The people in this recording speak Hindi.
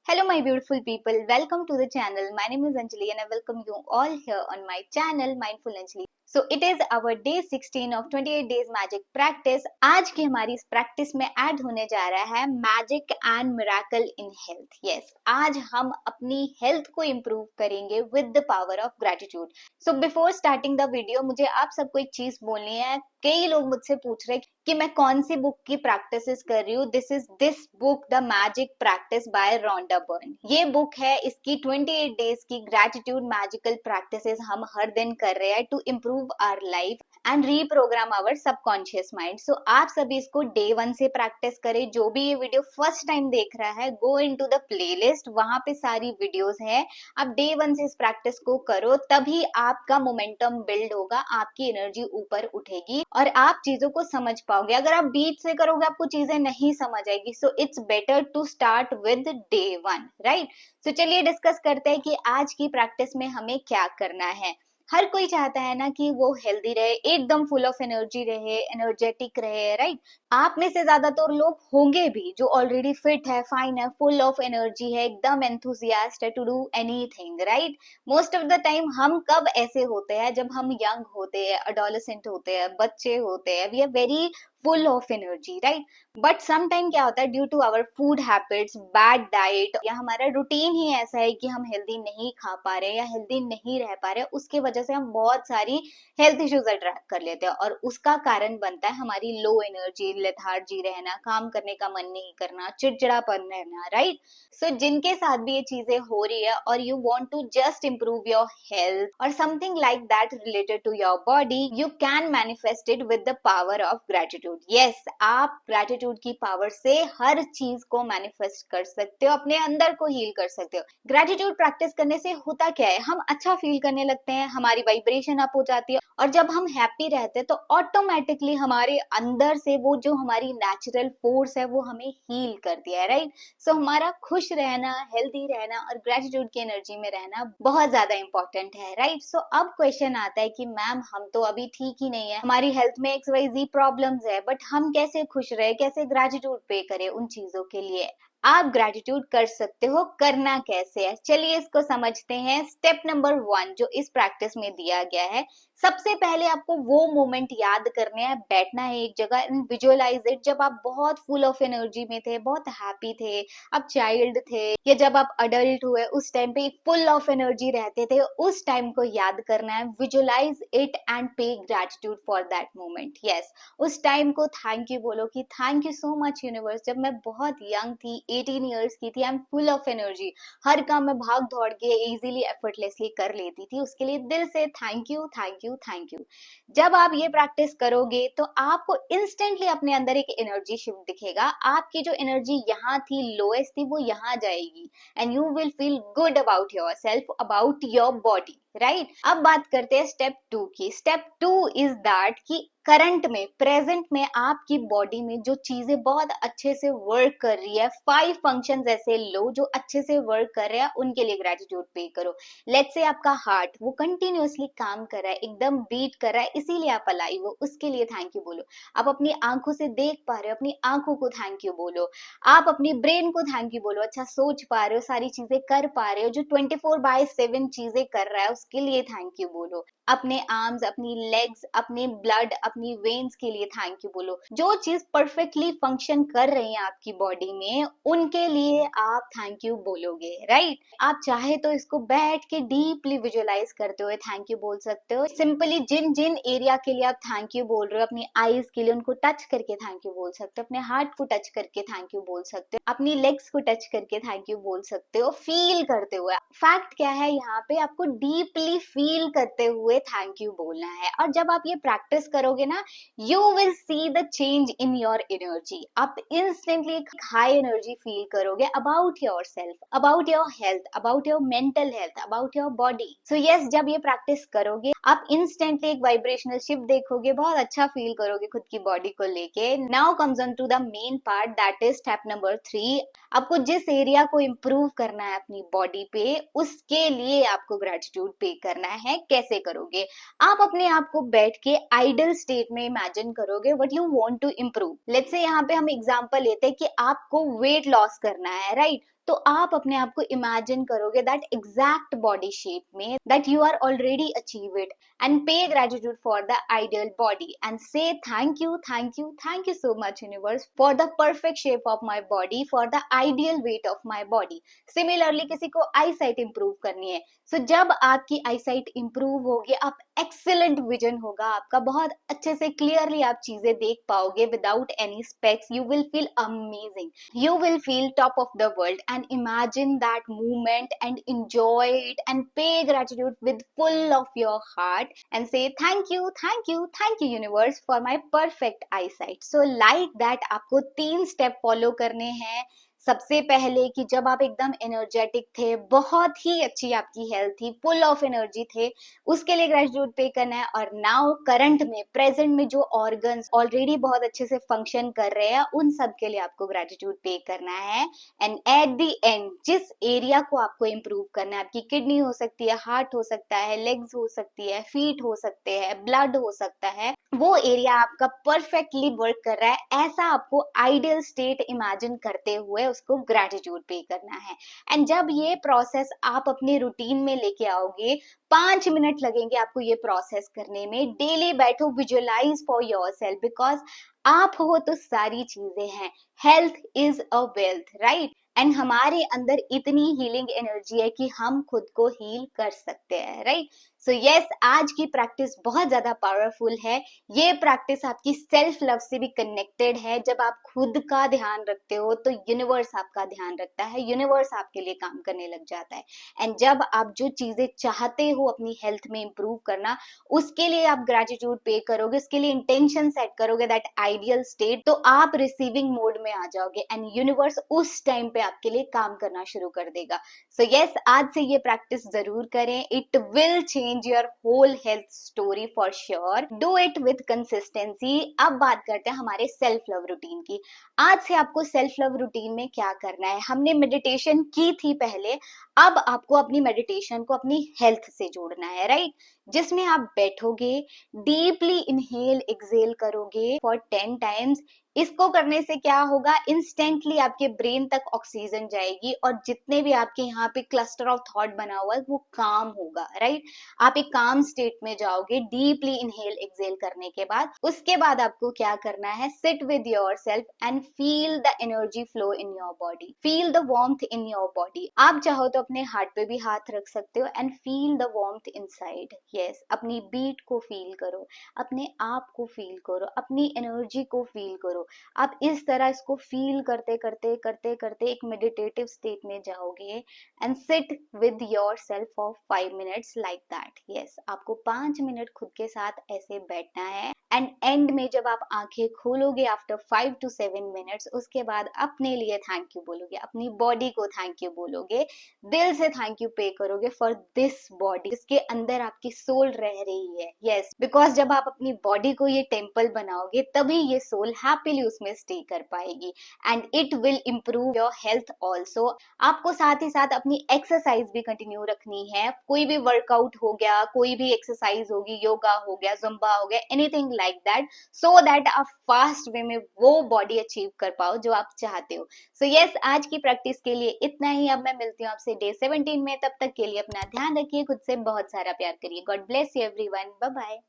Hello, my beautiful people. Welcome to the channel. My name is Anjali and I welcome you all here on my channel, Mindful Anjali. So it is our day 16 of 28 days magic practice. आज की हमारी इस प्रैक्टिस में ऐड होने जा रहा है magic and miracle in health. Yes, आज हम अपनी हेल्थ को इम्प्रूव करेंगे with the power of gratitude. So before starting the video मुझे आप सबको एक चीज बोलनी है. कई लोग मुझसे पूछ रहे हैं कि मैं कौन सी बुक की प्रैक्टिसेस कर रही हूँ. This book the magic practice by Rhonda Byrne. ये बुक है, इसकी 28 डेज की ग्रेटिट्यूड मैजिकल प्रैक्टिसेस हम हर दिन कर रहे हैं to improve our life and reprogram our subconscious mind. So आप सभी इसको डे 1 से प्रैक्टिस करें. जो भी ये वीडियो फर्स्ट टाइम देख रहा है, गो इनटू द प्लेलिस्ट, वहां पे सारी वीडियोस है. आप डे 1 से इस प्रैक्टिस को करो, तभी आपका मोमेंटम बिल्ड होगा, आपकी एनर्जी ऊपर उठेगी और आप चीजों को समझ पाओगे. अगर आप बीच से करोगे आपको चीजें नहीं समझ आएगी. So it's better to start with day 1, right. So चलिए डिस्कस करते हैं कि आज की प्रैक्टिस में हमें क्या करना है. हर कोई चाहता है ना कि वो हेल्दी रहे, एकदम फुल ऑफ एनर्जी रहे, एनर्जेटिक रहे, राइट. आप में से ज्यादातर लोग होंगे भी जो ऑलरेडी फिट है, फाइन है, फुल ऑफ एनर्जी है, एकदम एंथुजियास्ट है to do anything, right. Most of the time हम कब ऐसे होते हैं? जब हम यंग होते हैं, अडोलेसेंट होते हैं, बच्चे होते हैं, we are very full of energy, right. But sometime क्या होता है, due to our food habits, bad diet, या हमारा रूटीन ही ऐसा है कि हम हेल्दी नहीं खा पा रहे या हेल्दी नहीं रह पा रहे, उसके वजह से हम बहुत सारी हेल्थ इश्यूज अट्रैक्ट कर लेते हैं और उसका कारण बनता है हमारी लो एनर्जी, लेथार्जी रहना, काम करने का मन नहीं करना, चिड़चिड़ापन रहना, राइट. सो जिनके साथ भी ये चीजें हो रही है और you want to just improve your health और something like that related to your body, you can manifest it with the power of gratitude. Yes, आप ग्रेटिट्यूड की पावर से हर चीज को मैनिफेस्ट कर सकते हो, अपने अंदर को हील कर सकते हो. ग्रेटिट्यूड प्रैक्टिस करने से होता क्या है, हम अच्छा फील करने लगते हैं, हमारी वाइब्रेशन अप हो जाती है और जब हम हैप्पी रहते हैं तो ऑटोमेटिकली हमारे अंदर से वो जो हमारी नेचुरल फोर्स है वो हमें हील करती है, राइट. सो हमारा खुश रहना, हेल्दी रहना और ग्रेटिट्यूड की एनर्जी में रहना बहुत ज्यादा इंपॉर्टेंट है, राइट. सो अब क्वेश्चन आता है कि मैम हम तो अभी ठीक ही नहीं है, हमारी हेल्थ में XYZ प्रॉब्लम्स है, बट हम कैसे खुश रहे, कैसे ग्रेटिट्यूड पे करें उन चीजों के लिए. आप ग्रेटिट्यूड कर सकते हो. करना कैसे है, चलिए इसको समझते हैं. स्टेप नंबर 1 जो इस प्रैक्टिस में दिया गया है, सबसे पहले आपको वो मोमेंट याद करने हैं, बैठना है एक जगह एंड विजुअलाइज इट. जब आप बहुत फुल ऑफ एनर्जी में थे, बहुत हैप्पी थे, आप चाइल्ड थे, या जब आप अडल्ट हुए उस टाइम पे फुल ऑफ एनर्जी रहते थे, उस टाइम को याद करना है. Visualise it and pay gratitude for that moment. Yes, उस टाइम को थैंक यू बोलो कि thank you so much universe. जब मैं बहुत यंग थी, 18 ईयर्स की थी, I am full of energy, हर काम में भाग दौड़ के इजीली एफर्टलेसली कर लेती थी, उसके लिए दिल से thank you thank you thank you. जब आप ये प्रैक्टिस करोगे तो आपको इंस्टेंटली अपने अंदर एक एनर्जी शिफ्ट दिखेगा. आपकी जो एनर्जी यहाँ थी, लोएस्ट थी, वो यहाँ जाएगी and you will feel good about your self, about your body, right. अब बात करते हैं स्टेप 2 की. स्टेप 2 इज दैट कि करंट में, प्रेजेंट में आपकी बॉडी में जो चीजें बहुत अच्छे से वर्क कर रही है, 5 फंक्शंस ऐसे लो जो अच्छे से वर्क कर रहे हैं, उनके लिए ग्रेटिट्यूड पे करो. लेट्स से आपका हार्ट वो कंटिन्यूअसली काम कर रहा है, एकदम बीट कर रहा है, इसीलिए आप अलाइव हो, उसके लिए थैंक यू बोलो. आप अपनी आंखों से देख पा रहे हो, अपनी आंखों को थैंक यू बोलो. आप अपनी ब्रेन को थैंक यू बोलो, अच्छा सोच पा रहे हो, सारी चीजें कर पा रहे हो, जो 24/7 चीजें कर रहा है उसके लिए थैंक यू बोलो. अपने आर्म्स, अपनी लेग्स, अपने ब्लड, अपनी वेन्स के लिए थैंक यू बोलो. जो चीज परफेक्टली फंक्शन कर रही है आपकी बॉडी में, उनके लिए आप थैंक यू बोलोगे, राइट. आप चाहे तो इसको बैठ के डीपली विजुअलाइज करते हुए थैंक यू बोल सकते हो. सिंपली जिन जिन एरिया के लिए आप थैंक यू बोल रहे हो, अपनी आईज के लिए उनको टच करके थैंक यू बोल सकते हो, अपने हार्ट को टच करके थैंक यू बोल सकते हो, अपनी लेग्स को टच करके थैंक यू बोल सकते हो, फील करते हुए. फैक्ट क्या है, यहाँ पे आपको डीपली फील करते हुए थैंक यू बोलना है. और जब आप ये प्रैक्टिस करोगे ना, you will see the change in your energy. आप इंस्टेंटली एक हाई एनर्जी फील करोगे about your self, about your health, about your mental health, about your body. So yes, जब ये प्रैक्टिस करोगे आप इंस्टेंटली एक वाइब्रेशनल शिफ्ट देखोगे, बहुत अच्छा फील करोगे खुद की बॉडी को लेके. Now comes on to the main part, that is step number 3. आपको जिस एरिया को इम्प्रूव करना है अपनी बॉडी पे, उसके लिए आपको ग्रेटिट्यूड पे करना है. कैसे करोगे? आप अपने आप को बैठ के आइडल स्टेट में इमेजिन करोगे what you want to improve. Let's say यहाँ पे हम एग्जांपल लेते हैं कि आपको वेट लॉस करना है, राइट. तो आप अपने आप को इमेजिन करोगे दैट एग्जैक्ट बॉडी शेप में, that you are already achieve it, and pay gratitude for the ideal body and say thank you, thank you, thank you so much universe for the perfect shape of my body, for the ideal weight of my body. Similarly किसी को eyesight improve करनी है, so जब आपकी eyesight improve होगी, आप excellent vision होगा आपका, बहुत अच्छे से clearly आप चीजें देख पाओगे without any specs, you will feel amazing, you will feel top of the world and imagine that moment and enjoy it and pay gratitude with full of your heart and say thank you, thank you, thank you universe for my perfect eyesight. So like that आपको 3 स्टेप फॉलो करने हैं. सबसे पहले कि जब आप एकदम एनर्जेटिक थे, बहुत ही अच्छी आपकी हेल्थ थी, फुल ऑफ एनर्जी थे, उसके लिए ग्रेटिट्यूड पे करना है. और नाउ करंट में, प्रेजेंट में जो ऑर्गन्स ऑलरेडी बहुत अच्छे से फंक्शन कर रहे हैं, उन सब के लिए आपको ग्रेटिट्यूड पे करना है. एंड एट द एंड जिस एरिया को आपको इम्प्रूव करना है, आपकी किडनी हो सकती है, हार्ट हो सकता है, लेग्स हो सकती है, फीट हो सकते हैं, ब्लड हो सकता है, वो एरिया आपका परफेक्टली वर्क कर रहा है, ऐसा आपको आइडियल स्टेट इमेजिन करते हुए उसको ग्रेटिट्यूड पे करना है. एंड जब ये प्रोसेस आप अपने रूटीन में लेके आओगे, 5 मिनट लगेंगे आपको ये प्रोसेस करने में. डेली बैठो, विजुअलाइज फॉर योरसेल्फ, बिकॉज आप हो तो सारी चीजें हैं. Health is a wealth, right? And हमारे अंदर इतनी हीलिंग एनर्जी है कि हम खुद को हील कर सकते हैं, राइट? सो यस, आज की प्रैक्टिस बहुत ज्यादा पावरफुल है. ये प्रैक्टिस आपकी सेल्फ लव से भी कनेक्टेड है. जब आप खुद का ध्यान रखते हो तो यूनिवर्स आपका ध्यान रखता है, यूनिवर्स आपके लिए काम करने लग जाता है. एंड जब आप जो चीजें चाहते हो अपनी हेल्थ में इंप्रूव करना, उसके लिए आप ग्रेटिट्यूड पे करोगे, उसके लिए इंटेंशन सेट करोगे, दैट आइडियल स्टेट, तो आप रिसीविंग मोड में आ जाओगे एंड यूनिवर्स उस टाइम पे आपके लिए काम करना शुरू कर देगा. सो यस, आज से ये प्रैक्टिस जरूर करें. It will change your whole health story for sure. Do it with consistency. अब बात करते हैं हमारे सेल्फ लव रूटीन की. आज से आपको सेल्फ लव रूटीन में क्या करना है. हमने मेडिटेशन की थी पहले, अब आपको अपनी मेडिटेशन को अपनी हेल्थ से जोड़ना है, राइट? जिसमें आप बैठोगे, डीपली इनहेल एक्सेल करोगे फॉर 10 टाइम्स. इसको करने से क्या होगा, इंस्टेंटली आपके ब्रेन तक ऑक्सीजन जाएगी और जितने भी आपके यहाँ पे क्लस्टर ऑफ थॉट बना हुआ है वो काम होगा, राइट? आप एक काम स्टेट में जाओगे डीपली इनहेल एक्सेल करने के बाद. उसके बाद आपको क्या करना है, sit with yourself and feel the energy flow in your body, feel the warmth in your body. आप चाहो तो अपने हार्ट पे भी हाथ रख सकते हो and feel the warmth inside. Yes, अपनी बीट को फील करो, अपने आप को फील करो, अपनी एनर्जी को फील करो. आप इस तरह इसको फील करते करते करते करते एक मेडिटेटिव स्टेट में जाओगे and sit with yourself for 5 minutes like that. Yes, आपको 5 मिनट खुद के साथ ऐसे बैठना है एंड एंड में जब आप आंखें खोलोगे आफ्टर 5 to 7 मिनट्स, उसके बाद अपने लिए थैंक यू बोलोगे, अपनी बॉडी को थैंक यू बोलोगे, दिल से थैंक यू पे करोगे फॉर दिस बॉडी जिसके अंदर आपकी सोल रह रही है. यस, बिकॉज जब आप अपनी बॉडी को ये टेम्पल बनाओगे तभी ये सोल हैप्पीली उसमें स्टे कर पाएगी and it will improve your health also. आपको साथ ही साथ अपनी एक्सरसाइज भी कंटिन्यू रखनी है. कोई भी वर्कआउट हो गया, कोई भी एक्सरसाइज होगी, योगा हो गया, जुम्बा हो गया, anything like that, so that आप फास्ट वे में वो बॉडी अचीव कर पाओ जो आप चाहते हो. सो यस, आज की प्रैक्टिस के लिए इतना ही. अब मैं मिलती हूँ आपसे डे 17 में. तब तक के लिए अपना ध्यान रखिए, खुद से बहुत सारा प्यार करिए. God bless you everyone. Bye bye.